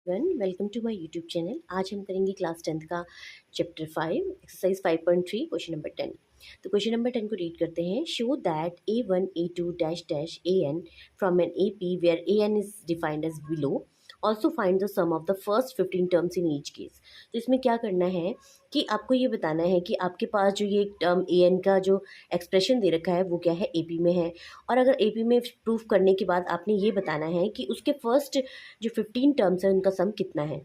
Welcome to my YouTube channel. आज हम करेंगे क्लास 10th का चैप्टर 5 एक्सरसाइज 5.3 क्वेश्चन नंबर 10। तो क्वेश्चन नंबर 10 को रीड करते हैं। Show that A1 A2 dash dash AN from an AP where AN is defined as below. Also find the sum of the first 15 terms in each case. तो इसमें क्या करना है कि आपको ये बताना है कि आपके पास जो ये टर्म AN का जो एक्सप्रेशन दे रखा है वो क्या है, AP में है। और अगर AP में प्रूफ करने के बाद आपने ये बताना है कि उसके फर्स्ट जो 15 टर्म्स हैं उनका सम कितना है।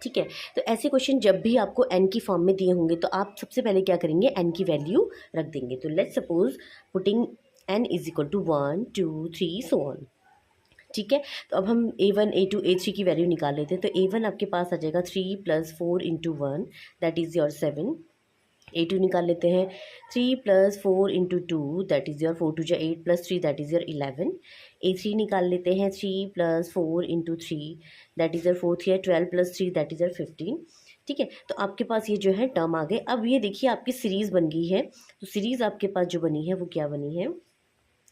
ठीक है, तो ऐसे क्वेश्चन जब भी आपको एन की फॉर्म में दिए होंगे तो आप सबसे पहले क्या करेंगे, एन की वैल्यू रख देंगे। तो let's suppose putting n is equal to 1 2 3 so on. ठीक है, तो अब हम A1 A2 A3 की वैल्यू निकाल लेते हैं। तो A1 आपके पास आ जाएगा 3 + 4 × 1 दैट इज़ योर 7। A2 निकाल लेते हैं 3 + 4 × 2 दैट इज़ योर 4 2 जा 8 + 3 दैट इज़ योर 11। A3 निकाल लेते हैं 3 + 4 × 3 that is your 4 3 12 + 3 that is your 15। ठीक है, तो आपके पास ये जो है टर्म आ गए। अब ये देखिए आपकी सीरीज़ बन गई है। तो सीरीज़ आपके पास जो बनी है वो क्या बनी है,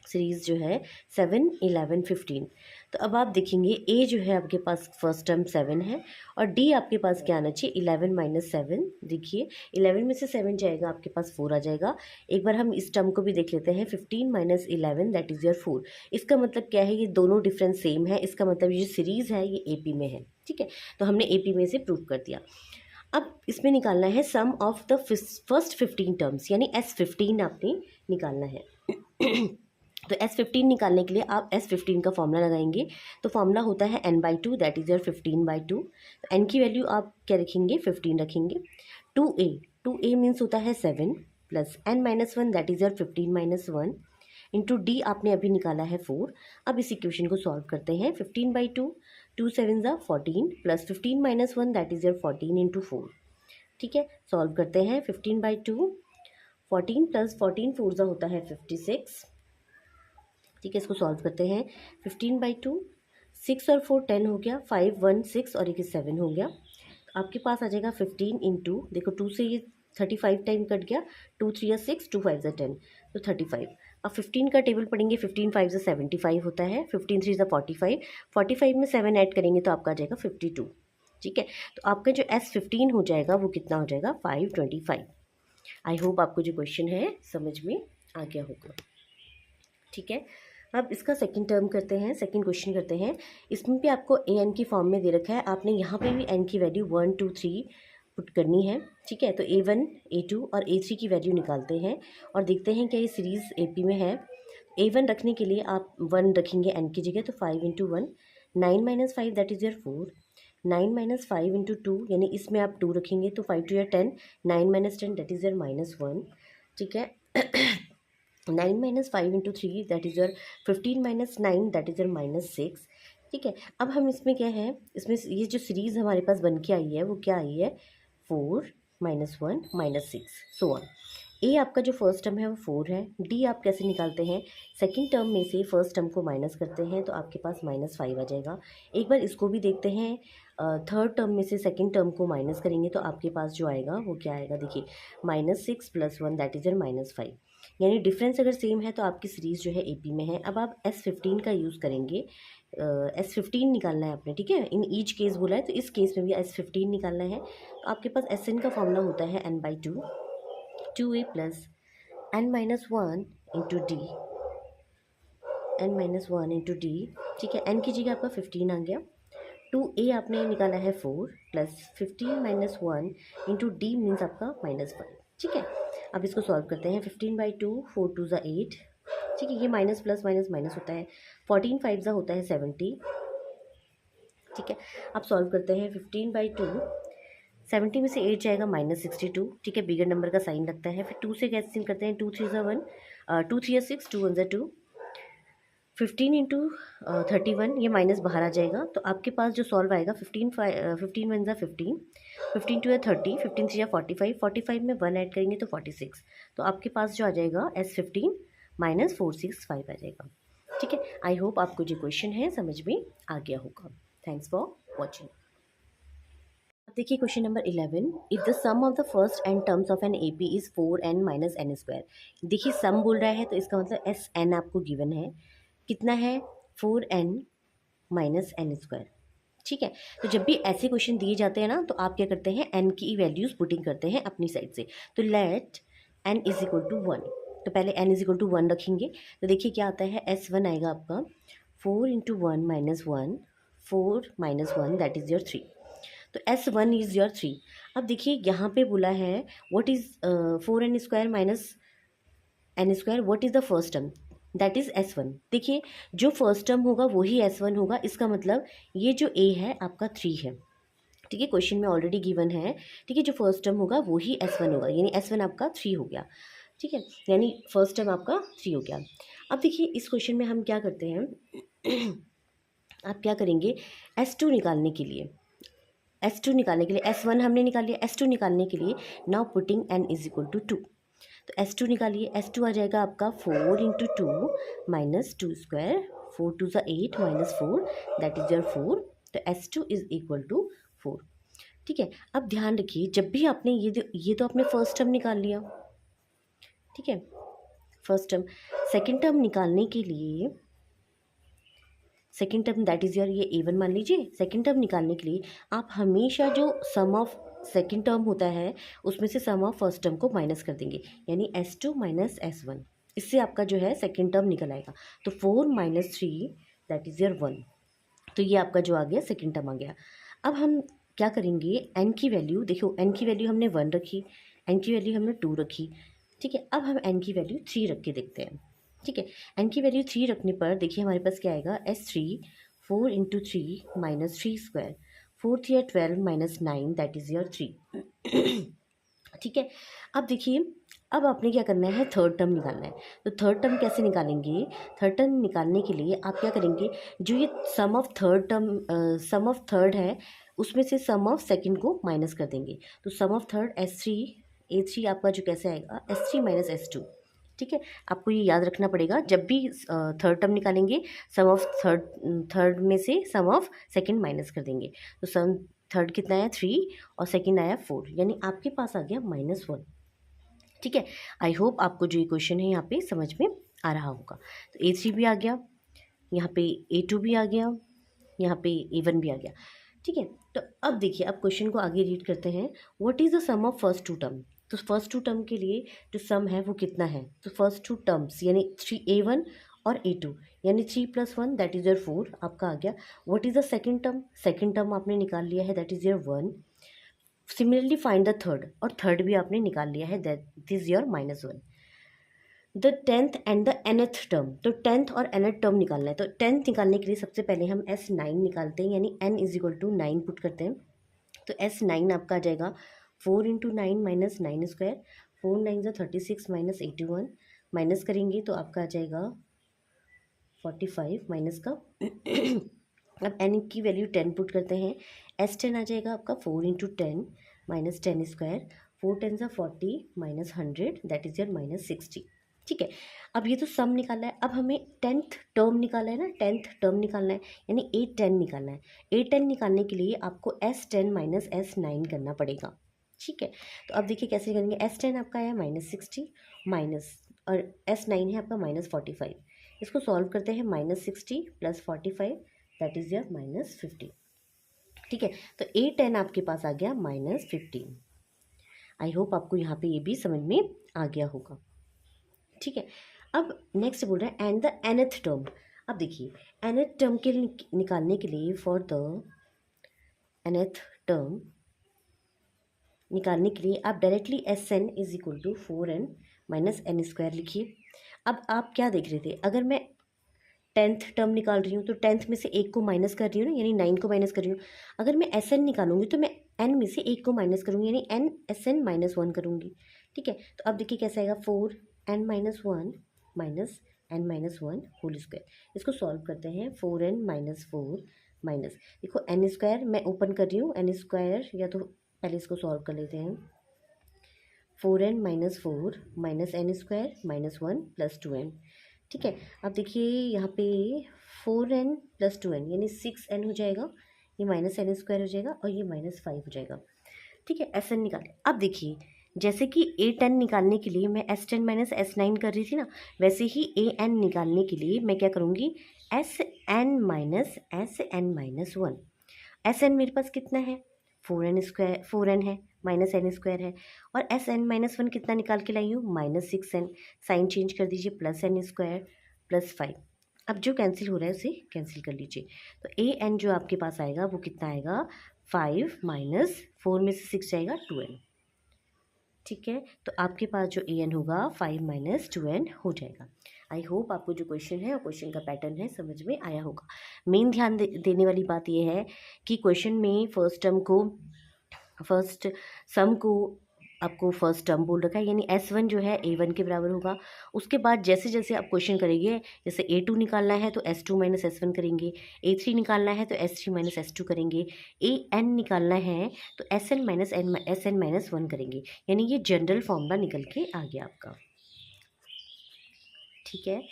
सीरीज़ जो है 7 11 15। तो अब आप देखेंगे ए जो है आपके पास फर्स्ट टर्म 7 है और डी आपके पास क्या आना चाहिए, 11 - 7। देखिए 11 में से 7 जाएगा आपके पास 4 आ जाएगा। एक बार हम इस टर्म को भी देख लेते हैं, 15 - 11 दैट इज़ योर 4। इसका मतलब क्या है, ये दोनों डिफरेंस सेम है। इसका मतलब ये जो सीरीज़ है ये AP में है। ठीक है, तो हमने AP में से प्रूव कर दिया। अब इसमें निकालना है सम ऑफ द फर्स्ट 15 टर्म्स, यानी S15 आपने निकालना है। तो S15 निकालने के लिए आप S15 का फॉर्मूला लगाएंगे। तो फॉर्मूला होता है n/2 दैट इज़ योर 15/2। तो n की वैल्यू आप क्या रखेंगे, 15 रखेंगे। 2a मीन्स होता है 7 plus n-1 that is your 15 - 1 into D आपने अभी निकाला है 4। अब इस इक्वेशन को सॉल्व करते हैं। 15/2 2 7 ज़ा 14 प्लस 15 - 1 दैट इज़ योर 14 × 4। ठीक है, सॉल्व करते हैं। 15/2 14 प्लस 14 4 ज़ा होता है 56। ठीक है, इसको सॉल्व करते हैं। 15/2 6 और 4 10 हो गया, 5 1 6 और एक 7 हो गया। तो आपके पास आ जाएगा 15 × देखो 2 से ये 35 टाइम कट गया, 2 3 6 2 5 10 तो 35। अब 15 का टेबल पढ़ेंगे, 15 5 75 होता है, 15 3 45, 45 में 7 ऐड करेंगे तो आपका आ जाएगा 52। ठीक है, तो आपका जो S15 हो जाएगा वो कितना हो जाएगा, 525। आई होप आपको जो क्वेश्चन है समझ में आ गया होगा। ठीक है, अब इसका सेकंड टर्म करते हैं, सेकंड क्वेश्चन करते हैं। इसमें भी आपको AN की फॉर्म में दे रखा है, आपने यहाँ पे भी N की वैल्यू 1 2 3 पुट करनी है। ठीक है, तो A1 A2 और A3 की वैल्यू निकालते हैं और देखते हैं क्या ये सीरीज़ AP में है। A1 रखने के लिए आप 1 रखेंगे N की जगह, तो 5 × 1 9 - 5 दैट इज़ योर 4। 9 - 5 × 2 यानी इसमें आप 2 रखेंगे तो 5 2 या 10, 9 - 10 दैट इज़ योर -1। ठीक है, 9 - 5 × 3 that is your 15 - 9 that is your -6। ठीक है, अब हम इसमें क्या है, इसमें ये जो सीरीज़ हमारे पास बन के आई है वो क्या आई है, 4 - 1 - 6 सो ऑन। ए आपका जो फर्स्ट टर्म है वो 4 है। डी आप कैसे निकालते हैं, सेकंड टर्म में से फर्स्ट टर्म को माइनस करते हैं तो आपके पास -5 आ जाएगा। एक बार इसको भी देखते हैं, थर्ड टर्म में से सेकंड टर्म को माइनस करेंगे तो आपके पास जो आएगा वो क्या आएगा, देखिए -6 + 1 दैट इज़ योर -5। यानी डिफरेंस अगर सेम है तो आपकी सीरीज़ जो है AP में है। अब आप S15 का यूज़ करेंगे, S15 निकालना है आपने। ठीक है, इन ईच केस बोला है तो इस केस में भी S15 निकालना है। तो आपके पास SN का फॉर्मूला होता है n/2 2a + n-1 × d, n-1 × d। ठीक है, n की जगह आपका 15 आ गया। 2a आपने निकाला है 4 प्लस 15 - 1 × d मीन्स आपका -5। ठीक है, अब इसको सॉल्व करते हैं। 15/2 4 2 ज़ा 8। ठीक है, ये माइनस प्लस माइनस माइनस होता है, 14 5 ज़ा होता है 70। ठीक है, अब सॉल्व करते हैं। 15/2 70 में से 8 जाएगा -62। ठीक है, बिगर नंबर का साइन लगता है। फिर 2 से कैंसिल करते हैं, 2 3 ज़ा 1 2 3 6 2 1 ज़ा 2। 15 × 31 ये माइनस बाहर आ जाएगा तो आपके पास जो सॉल्व आएगा 15 1 ज़ा 15, 15 2 या 30, 15 3 या 45, 45 में 1 ऐड करेंगे तो 46। तो आपके पास जो आ जाएगा S15 -465 आ जाएगा। ठीक है, आई होप आपको जो क्वेश्चन है समझ में आ गया होगा। Thanks for watching. देखिए question number 11, if the sum of the first n terms of an AP is 4n - n²। देखिए सम बोल रहा है तो इसका मतलब SN आपको गिवन है, कितना है 4n - n²। ठीक है। तो जब भी ऐसे क्वेश्चन दिए जाते हैं ना, तो आप क्या करते हैं, एन की वैल्यूज़ पुटिंग करते हैं अपनी साइड से। तो let n is equal to 1, तो पहले एन इज इक्वल टू 1 रखेंगे। तो देखिए क्या आता है, S1 आएगा आपका 4 into 1 minus 1, 4 minus 1 that is your 3। तो S1 इज़ योर 3। अब देखिए यहाँ पे बोला है what is 4n square minus n square, what is the first term, that is S1। देखिए जो फर्स्ट टर्म होगा वही S1 होगा, इसका मतलब ये जो A है आपका 3 है। ठीक है, क्वेश्चन में ऑलरेडी गिवन है। ठीक है, जो फर्स्ट टर्म होगा वही S1 होगा, यानी S1 आपका 3 हो गया। ठीक है, यानी फर्स्ट टर्म आपका 3 हो गया। अब देखिए इस क्वेश्चन में हम क्या करते हैं आप क्या करेंगे, S2 निकालने के लिए, S2 निकालने के लिए, S1 हमने निकाल लिया, S2 निकालने के लिए now putting n is equal to 2। तो S2 निकालिए, S2 आ जाएगा आपका 4 इंटू 2 माइनस 2 स्क्वायर, 4 टू ज़ा 8 माइनस 4 दैट इज योर 4। तो S2 इज इक्वल टू 4। ठीक है, अब ध्यान रखिए जब भी आपने ये तो आपने फर्स्ट टर्म निकाल लिया। ठीक है, फर्स्ट टर्म, सेकंड टर्म निकालने के लिए, second term that is your ये A1 मान लीजिए। सेकंड टर्म निकालने के लिए आप हमेशा जो सम ऑफ सेकंड टर्म होता है उसमें से सम ऑफ फर्स्ट टर्म को माइनस कर देंगे, यानी S2 माइनस S1। इससे आपका जो है सेकंड टर्म निकल आएगा। तो 4 माइनस 3 दैट इज़ योर 1। तो ये आपका जो आ गया सेकंड टर्म आ गया। अब हम क्या करेंगे, n की वैल्यू देखो, n की वैल्यू हमने 1 रखी, n की वैल्यू हमने 2 रखी। ठीक है, अब हम n की वैल्यू 3 रख के देखते हैं। ठीक है, n की वैल्यू 3 रखने पर देखिए हमारे पास क्या आएगा, S3 4 into 3 minus 3 square, 4 3 12 minus 9 that is your 3। ठीक है, अब देखिए अब आपने क्या करना है, थर्ड टर्म निकालना है। तो थर्ड टर्म कैसे निकालेंगे, थर्ड टर्म निकालने के लिए आप क्या करेंगे, जो ये sum of third term sum of third है उसमें से सम ऑफ सेकंड को माइनस कर देंगे। तो सम ऑफ थर्ड A3 आपका जो कैसे आएगा, S3 माइनस S2। ठीक है, आपको ये याद रखना पड़ेगा जब भी थर्ड टर्म निकालेंगे, सम ऑफ थर्ड में से सम ऑफ सेकंड माइनस कर देंगे। तो सम थर्ड कितना आया 3 और सेकंड आया 4, यानी आपके पास आ गया -1। ठीक है, आई होप आपको जो ये क्वेश्चन है यहाँ पे समझ में आ रहा होगा। तो A3 भी आ गया, यहाँ पे A2 भी आ गया, यहाँ पे A1 भी आ गया। ठीक है, तो अब देखिए अब क्वेश्चन को आगे रीड करते हैं। What is the sum of first two term, तो फर्स्ट टू टर्म के लिए जो सम है वो कितना है, तो फर्स्ट टू टर्म्स यानी 3A1 और A2 यानी 3 + 1 दैट इज़ योर 4 आपका आ गया। What is the second term, second term आपने निकाल लिया है that is your 1। Similarly find the third, और थर्ड भी आपने निकाल लिया है that is your -1। The tenth and the nth term, तो टेंथ और nth टर्म निकालना है। तो टेंथ निकालने के लिए सबसे पहले हम S9 निकालते हैं, यानी n is equal to 9 put करते हैं। तो S9 आपका आ जाएगा 4 इंटू 9 माइनस 9 स्क्वायर, 4 9 ज़ा 36 माइनस 81, माइनस करेंगे तो आपका आ जाएगा 45 माइनस का अब n की वैल्यू 10 पुट करते हैं। S10 आ जाएगा आपका 4 इंटू 10 माइनस 10 स्क्वायर, 4 10 ज़ा 40 माइनस 100 दैट इज़ योर -60। ठीक है, अब ये तो सम निकाला है, अब हमें टेंथ टर्म निकाला है ना, टेंथ टर्म निकालना है, यानी A10 निकालना है। A10 निकालने के लिए आपको S10 माइनस S9 करना पड़ेगा। ठीक है, तो अब देखिए कैसे करेंगे, S10 आपका है -60 माइनस, और S9 है आपका -45। इसको सॉल्व करते हैं, -60 + 45 दैट इज़ योर -50। ठीक है, तो A10 आपके पास आ गया -15। आई होप आपको यहाँ पे ये भी समझ में आ गया होगा। ठीक है, अब नेक्स्ट बोल रहा है एंड द nth टर्म। अब देखिए nth टर्म के निकालने के लिए, फॉर द nth टर्म निकालने के लिए आप directly Sn is equal to 4n minus n square लिखिए। अब आप क्या देख रहे थे, अगर मैं टेंथ टर्म निकाल रही हूँ तो टेंथ में से एक को माइनस कर रही हूँ ना, यानी 9 को माइनस कर रही हूँ। अगर मैं Sn निकालूंगी तो मैं n में से एक को माइनस करूँगी, यानी n Sn -1 करूँगी। ठीक है, तो अब देखिए कैसे आएगा, 4n - 1 minus n - 1 whole square. इसको सॉल्व करते हैं, 4n - 4 माइनस, देखो n स्क्वायर मैं ओपन कर रही हूँ, n स्क्वायर, या तो पहले इसको सॉल्व कर लेते हैं। 4n - 4 minus n square -1 + 2n। ठीक है, अब देखिए यहाँ पे 4n + 2n यानी 6n हो जाएगा, ये -n स्क्वायर हो जाएगा और ये -5 हो जाएगा। ठीक है, Sn निकाले। अब देखिए जैसे कि A10 निकालने के लिए मैं S10 माइनस S9 कर रही थी ना, वैसे ही AN निकालने के लिए मैं क्या करूँगी, Sn minus Sn -1। S n मेरे पास कितना है, 4n² 4n है, -n² है, और Sn-1 कितना निकाल के लाई हूँ, -6n। साइन चेंज कर दीजिए, +n² +5। अब जो कैंसिल हो रहा है उसे कैंसिल कर लीजिए। तो an जो आपके पास आएगा वो कितना आएगा, 5 - 4 में से 6 जाएगा 2n। ठीक है, तो आपके पास जो an होगा 5 - 2n हो जाएगा। आई होप आपको जो क्वेश्चन है और क्वेश्चन का पैटर्न है समझ में आया होगा। मेन ध्यान देने वाली बात यह है कि क्वेश्चन में फर्स्ट सम को आपको फर्स्ट टर्म बोल रखा है, यानी S1 जो है A1 के बराबर होगा। उसके बाद जैसे जैसे आप क्वेश्चन करेंगे, जैसे A2 निकालना है तो S2 - S1 करेंगे, A3 निकालना है तो S3 - S2 करेंगे, AN निकालना है तो SN - SN-1 करेंगे। यानी ये जनरल फॉर्मूला निकल के आ गया आपका। ठीक है,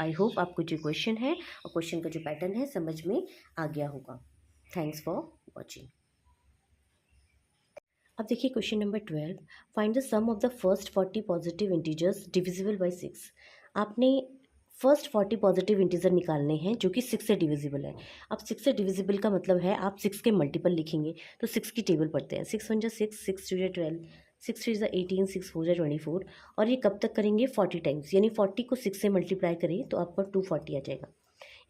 आई होप आपको जो क्वेश्चन है और क्वेश्चन का जो पैटर्न है समझ में आ गया होगा। Thanks for watching. अब देखिए question number 12, find the sum of the first 40 positive integers divisible by 6। आपने फर्स्ट 40 पॉजिटिव इंटीजर निकालने हैं जो कि 6 से डिविजिबल है। अब 6 से डिविजिबल का मतलब है आप 6 के मल्टीपल लिखेंगे, तो 6 की टेबल पढ़ते हैं। 6 1 6, 6 2 12, 6 3 18, 6 4 24। और ये कब तक करेंगे, 40 टाइम्स, यानी 40 को 6 से मल्टीप्लाई करें तो आपका 240 आ जाएगा।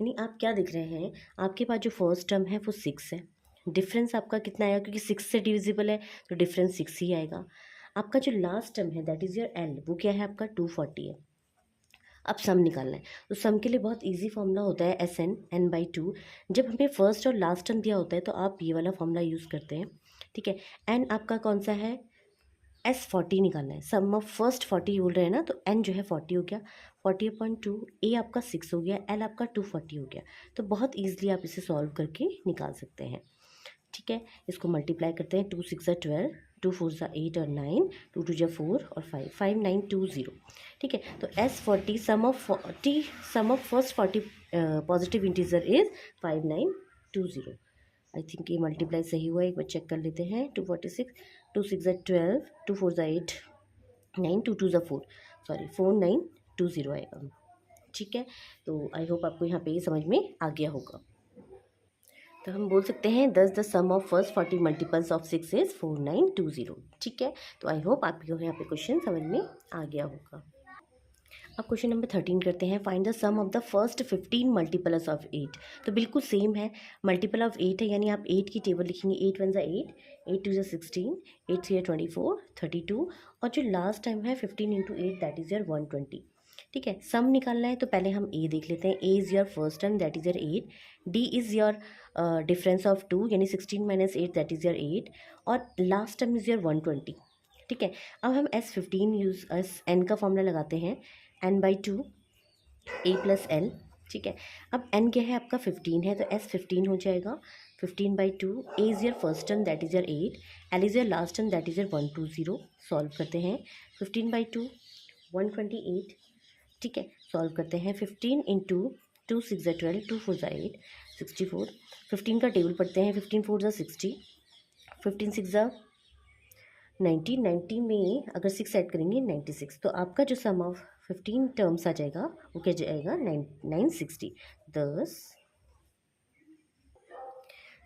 यानी आप क्या देख रहे हैं, आपके पास जो फर्स्ट टर्म है वो 6 है, डिफरेंस आपका कितना आएगा, क्योंकि 6 से डिविजिबल है तो डिफरेंस 6 ही आएगा। आपका जो लास्ट टर्म है दैट इज़ योर एल, वो क्या है आपका 240 है। अब सम निकालना है, तो सम के लिए बहुत इजी फॉर्मूला होता है SN n/2। जब हमें फर्स्ट और लास्ट टर्म दिया होता है तो आप ये वाला फॉर्मूला यूज़ करते हैं। ठीक है, एन आपका कौन सा है, S40 निकालना है, सम ऑफ फर्स्ट 40 बोल रहे हैं ना, तो n जो है 40 हो गया, 40/2, A आपका 6 हो गया, L आपका 240 हो गया। तो बहुत ईजिली आप इसे सॉल्व करके निकाल सकते हैं। ठीक है, इसको मल्टीप्लाई करते हैं, 2 6 12, 2 4 8 और 9, 2 2 4 और 5, 5 9 2 0। ठीक है, तो S40 sum of first 40 positive integer is 5920। I think ये मल्टीप्लाई सही हुआ है, एक बार चेक कर लेते हैं। 246, 2 6 12, 2 4 8 9, 2 2 4, सॉरी 4920 आएगा। ठीक है, तो आई होप आपको यहाँ पे ये समझ में आ गया होगा। तो हम बोल सकते हैं the sum of first 40 multiples of 6 is 4920। ठीक है, तो आई होप आपको यहाँ पे क्वेश्चन समझ में आ गया होगा। अब क्वेश्चन नंबर 13 करते हैं, find the sum of the first 15 multiples of 8। तो बिल्कुल सेम है, मल्टीपल ऑफ 8 है, यानी आप 8 की टेबल लिखेंगे, 8 1 8, 8 2 16, 8 3 24, 32, और जो लास्ट टाइम है 15 × 8 दैट इज़ योर 120। ठीक है, सम निकालना है तो पहले हम ए देख लेते हैं। ए is your first term that is your 8, D is your difference of 2 यानी 16 - 8 दैट इज़ योर 8, और लास्ट टर्म इज़ योर 120। ठीक है, अब हम SN का फॉर्मूला लगाते हैं, n/2 A + L। ठीक है, अब n क्या है आपका 15 है, तो S15 हो जाएगा, 15/2। A is your first term that is your 8, L is your last term that is your 120। Solve करते हैं, 15/2 128। ठीक है, सॉल्व करते हैं, 15 × 2 6 12, 2 4 8 64। 15 का टेबल पढ़ते हैं, 15 4 60, 15 6 90, 90 में अगर 6 ऐड करेंगे 96। तो आपका जो सम ऑफ 15 टर्म्स आ जाएगा वो क्या जाएगा, 960। Thus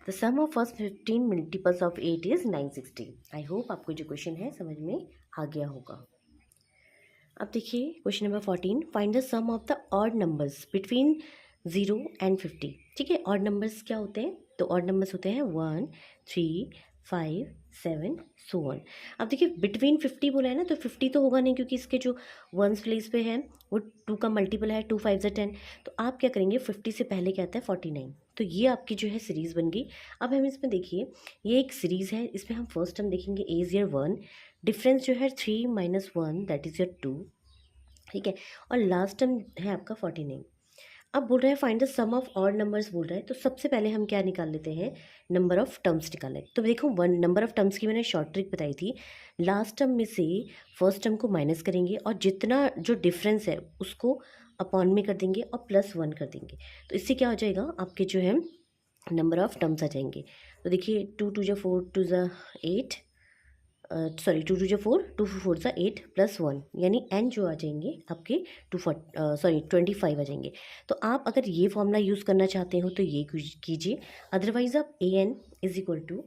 the sum of first 15 multiples of 8 is 960। I hope आपको जो क्वेश्चन है समझ में आ गया होगा। अब देखिए question number 14, find the sum of the odd numbers between 0 and 50। ठीक है, ऑड नंबर्स क्या होते हैं, तो ऑड नंबर्स होते हैं 1 3 5 7 सो ऑन। अब देखिए बिटवीन 50 बोला है ना, तो 50 तो होगा नहीं क्योंकि इसके जो वंस प्लेस पे है वो 2 का मल्टीपल है, 2 5 10। तो आप क्या करेंगे, 50 से पहले क्या आता है 49। तो ये आपकी जो है सीरीज़ बन गई। अब हम इसमें देखिए, ये एक सीरीज़ है, इसमें हम फर्स्ट टर्म देखेंगे A इज़ योर 1, डिफरेंस जो है 3 - 1 दैट इज़ योर 2। ठीक है, और लास्ट टर्म है आपका 49। अब बोल रहा है find the sum of odd numbers बोल रहा है, तो सबसे पहले हम क्या निकाल लेते हैं, नंबर ऑफ टर्म्स निकाल लें। तो देखो नंबर ऑफ टर्म्स की मैंने शॉर्ट ट्रिक बताई थी, लास्ट टर्म में से फर्स्ट टर्म को माइनस करेंगे और जितना जो डिफरेंस है उसको अपॉन में कर देंगे और +1 कर देंगे। तो इससे क्या हो जाएगा, आपके जो है नंबर ऑफ टर्म्स आ जाएंगे। तो देखिए 2 2 4 2 8, सॉरी 2 2 जो 4, 2 4 सा 8 प्लस 1, यानी n जो आ जाएंगे आपके 25 आ जाएंगे। तो आप अगर ये फॉर्मूला यूज़ करना चाहते हो तो ये कीजिए, अदरवाइज़ आप a n is equal to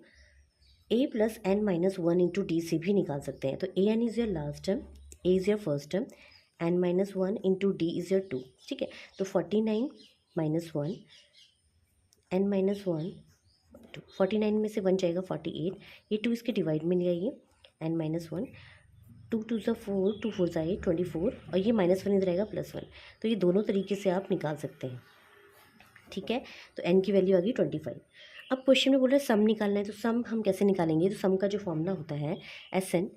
a plus n minus one into d से भी निकाल सकते हैं। तो a n is your last term, a is your first term, n minus one into d is your 2, ठीक है। तो 49 minus one, n minus one, 49 में से 1 जाएगा 48, ये 2 इसके डिवाइड में ले आइए, एन माइनस वन, 2 2 ज़ा 4, 2 4 ज़ा 8, 24, और ये -1 इधर आएगा +1। तो ये दोनों तरीके से आप निकाल सकते हैं, ठीक है। तो n की वैल्यू आ गई 25। अब क्वेश्चन में बोल रहे सम निकालना है, तो सम हम कैसे निकालेंगे? तो सम का जो फॉर्मूला होता है SN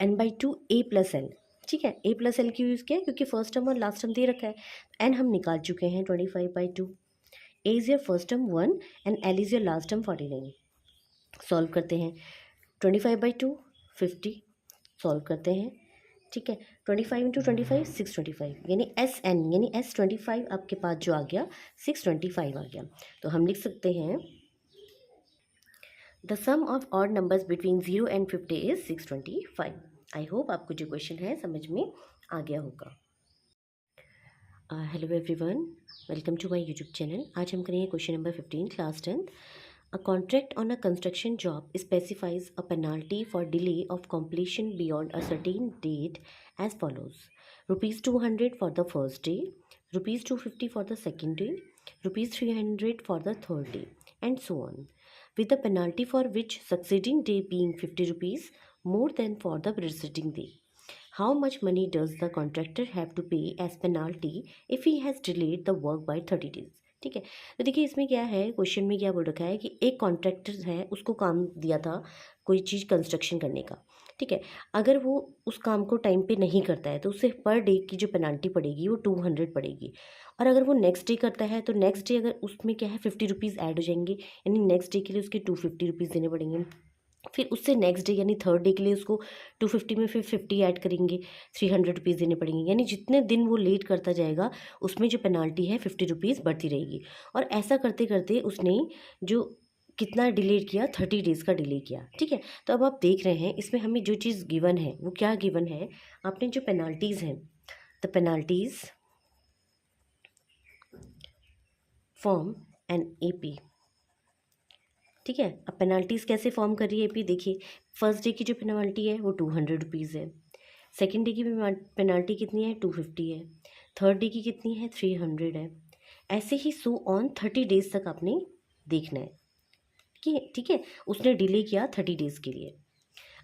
n/2 a + l, ठीक है। a + l क्यों यूज़ किया है? क्योंकि फर्स्ट टर्म और लास्ट टर्म दे रखा है। n हम निकाल चुके हैं 25/2, a is your first term 1 and l is your last term 49। Solve करते हैं, 25/2 50, सॉल्व करते हैं, ठीक है। 25 × 25 625, यानी SN यानी S25 आपके पास जो आ गया 625 आ गया। तो हम लिख सकते हैं the sum of odd numbers between 0 and 50 is 625। I hope आपको जो क्वेश्चन है समझ में आ गया होगा। Hello everyone, welcome to my YouTube channel. आज हम करेंगे question number 15 class 10th। A contract on a construction job specifies a penalty for delay of completion beyond a certain date as follows: rupees 200 for the first day, rupees 250 for the second day, rupees 300 for the third day, and so on, with the penalty for which succeeding day being 50 rupees more than for the preceding day. How much money does the contractor have to pay as penalty if he has delayed the work by 30 days? ठीक है। तो देखिए इसमें क्या है, question में क्या बोल रखा है कि एक कॉन्ट्रैक्टर है, उसको काम दिया था कोई चीज़ कंस्ट्रक्शन करने का, ठीक है। अगर वो उस काम को टाइम पे नहीं करता है तो उसे पर डे की जो पेनल्टी पड़ेगी वो 200 पड़ेगी। और अगर वो नेक्स्ट डे करता है तो नेक्स्ट डे अगर उसमें क्या है 50 रुपीज़ ऐड हो जाएंगे, यानी नेक्स्ट डे के लिए उसके 250 रुपीज़ देने पड़ेंगे। फिर उससे नेक्स्ट डे यानी थर्ड डे के लिए उसको 250 में फिर 50 ऐड करेंगे, 300 रुपीज़ देने पड़ेंगे। यानी जितने दिन वो लेट करता जाएगा उसमें जो पेनाल्टी है 50 रुपीज़ बढ़ती रहेगी। और ऐसा करते करते उसने जो कितना डिले किया, 30 डेज़ का डिले किया, ठीक है। तो अब आप देख रहे हैं इसमें हमें जो चीज़ गिवन है वो क्या गिवन है, आपने जो पेनाल्टीज़ हैं, the penalties form an AP, ठीक है। अब पेनाल्टीज़ कैसे फॉर्म कर रही है एपी? देखिए फर्स्ट डे की जो पेनाल्टी है वो 200 रुपीज़ है, सेकेंड डे की पेनाल्टी कितनी है 250 है, थर्ड डे की कितनी है 300 है। ऐसे ही सो ऑन 30 डेज़ तक आपने देखना है कि ठीक है उसने डिले किया 30 डेज़ के लिए।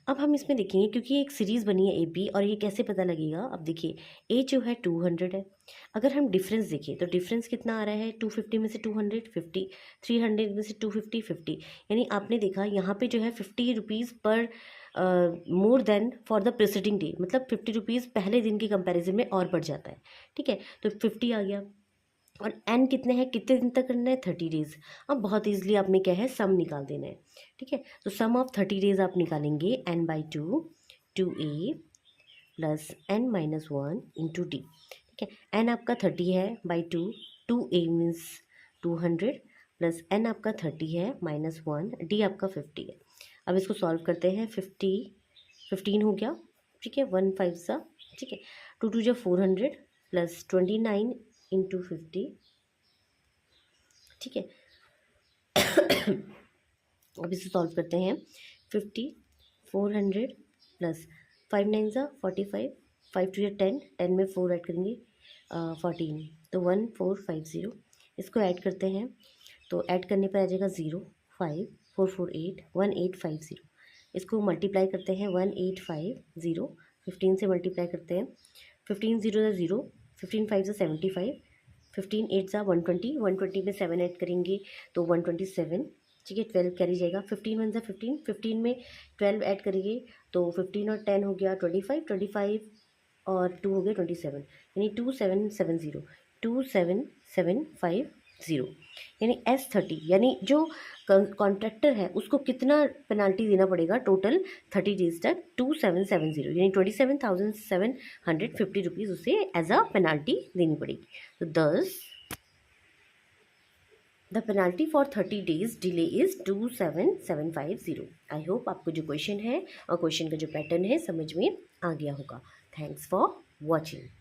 अब हम इसमें देखेंगे क्योंकि एक सीरीज़ बनी है एपी, और ये कैसे पता लगेगा? अब देखिए ए जो है 200 है, अगर हम डिफरेंस देखें तो डिफरेंस कितना आ रहा है, 250 में से 200 50, 300 में से 250 50, यानी आपने देखा यहाँ पे जो है 50 रुपीज़ पर more than for the preceding day, मतलब 50 रुपीज़ पहले दिन के कंपैरिजन में और बढ़ जाता है, ठीक है। तो 50 आ गया, और एन कितने हैं, कितने दिन तक करना है 30 डेज़। अब बहुत ईजिली आपने क्या है सम निकाल देना है, ठीक है। तो सम ऑफ 30 डेज़ आप निकालेंगे n/2 2a plus n minus 1 into D, ठीक है। n आपका 30 है by 2, 2a means 200 plus n आपका 30 है -1, d आपका 50 है। अब इसको सॉल्व करते हैं, 15 हो गया, ठीक है, 1 5 सा, ठीक है, 2 2 जो 400 प्लस 29 इंटू 50, ठीक है। अब इसे सॉल्व करते हैं, 50 400 प्लस 5 9 ज़ा 45, 5 2 या 10, 10 में 4 ऐड करेंगे 14, तो 1450। इसको ऐड करते हैं तो ऐड करने पर आ जाएगा 0 5 4 4 8 1850। इसको मल्टीप्लाई करते हैं 1850, 15 से मल्टीप्लाई करते हैं, 15 0 ज़ा 0, 15 5 ज़ा 75, 15 8 ज़ा 120, 120 में 7 ऐड करेंगे तो 127, ठीक है। 12 कैरी जाएगा, 15 1 ज़ा 15, 15 में 12 ऐड करेंगे तो 15 और 10 हो गया 25, 25 और 2 हो गया 27, यानी 2770, 27750, यानी S30, यानी जो कॉन्ट्रैक्टर है उसको कितना पेनाल्टी देना पड़ेगा टोटल 30 डेज तक, 2770, यानी 27,750 रुपीज़ उसे एज अ पेनाल्टी देनी पड़ेगी। तो 10 the penalty for 30 days delay is 27750। I hope आपको जो क्वेश्चन है और क्वेश्चन का जो पैटर्न है समझ में आ गया होगा। Thanks for watching.